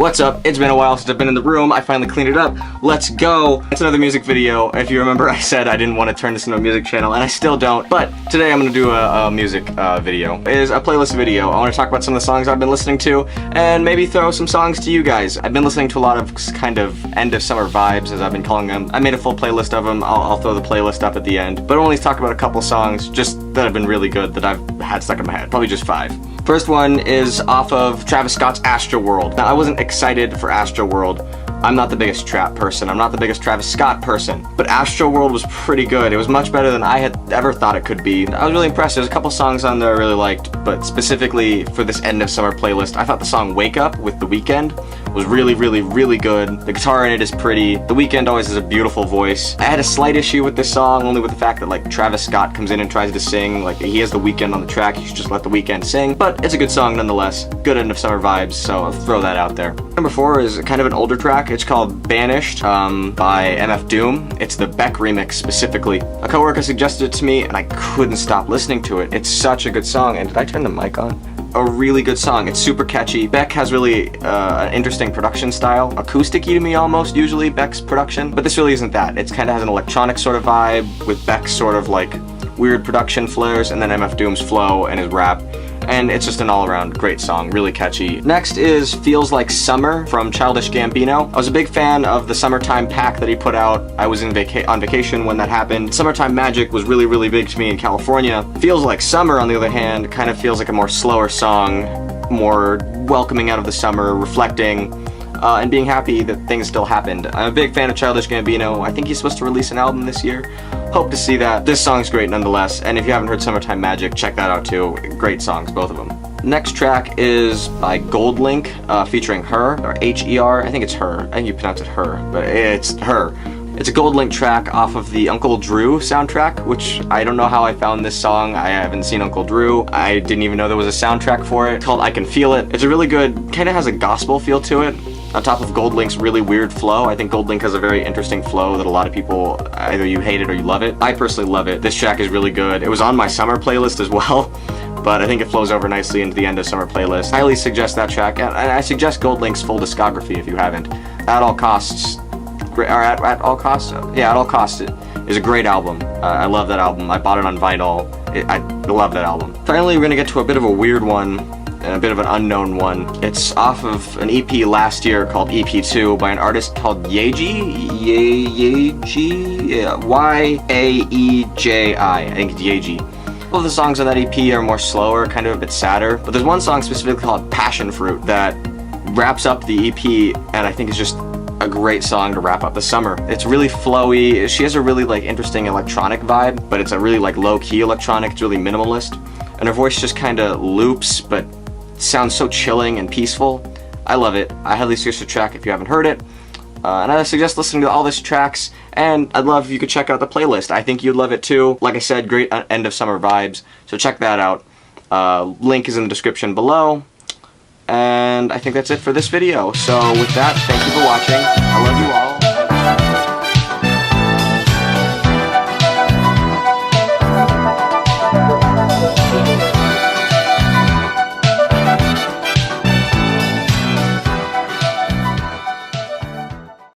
What's up? It's been a while since I've been in the room. I finally cleaned it up. Let's go. It's another music video. If you remember, I said I didn't want to turn this into a music channel, and I still don't. But today I'm going to do a music video. It is a playlist video. I want to talk about some of the songs I've been listening to, and maybe throw some songs to you guys. I've been listening to a lot of kind of end of summer vibes, as I've been calling them. I made a full playlist of them. I'll throw the playlist up at the end. But only talk about a couple songs just that have been really good that I've had stuck in my head. Probably just 5. First one is off of Travis Scott's Astroworld. Now, I wasn't excited for Astroworld. I'm not the biggest trap person. I'm not the biggest Travis Scott person. But Astroworld was pretty good. It was much better than I had ever thought it could be. I was really impressed. There's a couple songs on there I really liked, but specifically for this end of summer playlist, I thought the song Wake Up with The Weeknd was really, really, really good. The guitar in it is pretty. The Weeknd always has a beautiful voice. I had a slight issue with this song, only with the fact that like Travis Scott comes in and tries to sing. Like he has The Weeknd on the track, you should just let The Weeknd sing. But it's a good song nonetheless. Good end of summer vibes, so I'll throw that out there. Number 4 is kind of an older track. It's called Banished by MF Doom. It's the Beck remix specifically. A coworker suggested it to me and I couldn't stop listening to it. It's such a good song. And did I turn the mic on? A really good song. It's super catchy. Beck has really an interesting production style. Acoustic-y to me almost, usually, Beck's production. But this really isn't that. It kind of has an electronic sort of vibe with Beck's sort of like weird production flares and then MF Doom's flow and his rap. And it's just an all-around great song, really catchy. Next is Feels Like Summer from Childish Gambino. I was a big fan of the Summertime pack that he put out. I was on vacation when that happened. Summertime Magic was really, really big to me in California. Feels Like Summer, on the other hand, kind of feels like a more slower song, more welcoming out of the summer, reflecting, and being happy that things still happened. I'm a big fan of Childish Gambino. I think he's supposed to release an album this year. Hope to see that. This song's great nonetheless, and if you haven't heard Summertime Magic, check that out too. Great songs, both of them. Next track is by Goldlink, featuring Her, or H-E-R, I think it's Her. I think you pronounce it Her, but it's Her. It's a Goldlink track off of the Uncle Drew soundtrack, which I don't know how I found this song. I haven't seen Uncle Drew. I didn't even know there was a soundtrack for it. It's called I Can Feel It. It's a really good, kind of has a gospel feel to it. On top of Goldlink's really weird flow. I think Goldlink has a very interesting flow that a lot of people, either you hate it or you love it. I personally love it. This track is really good. It was on my summer playlist as well, but I think it flows over nicely into the end of summer playlist. Highly suggest that track, and I suggest Goldlink's full discography if you haven't. At All Costs, At All Costs? Yeah, At All Costs, it is a great album. I love that album. I bought it on vinyl. I love that album. Finally, we're gonna get to a bit of a weird one, and a bit of an unknown one. It's off of an EP last year called EP2 by an artist called Yaeji? Yeah, Y-A-E-J-I. I think it's Yaeji. All of the songs on that EP are more slower, kind of a bit sadder, but there's one song specifically called Passion Fruit that wraps up the EP, and I think is just a great song to wrap up the summer. It's really flowy. She has a really like interesting electronic vibe, but it's a really like low-key electronic. It's really minimalist, and her voice just kind of loops, but sounds so chilling and peaceful. I love it. I highly suggest the track if you haven't heard it. And I suggest listening to all these tracks, and I'd love if you could check out the playlist. I think you'd love it too. Like I said, great end of summer vibes, so check that out. Link is in the description below. And I think that's it for this video. So with that, thank you for watching. I love you all.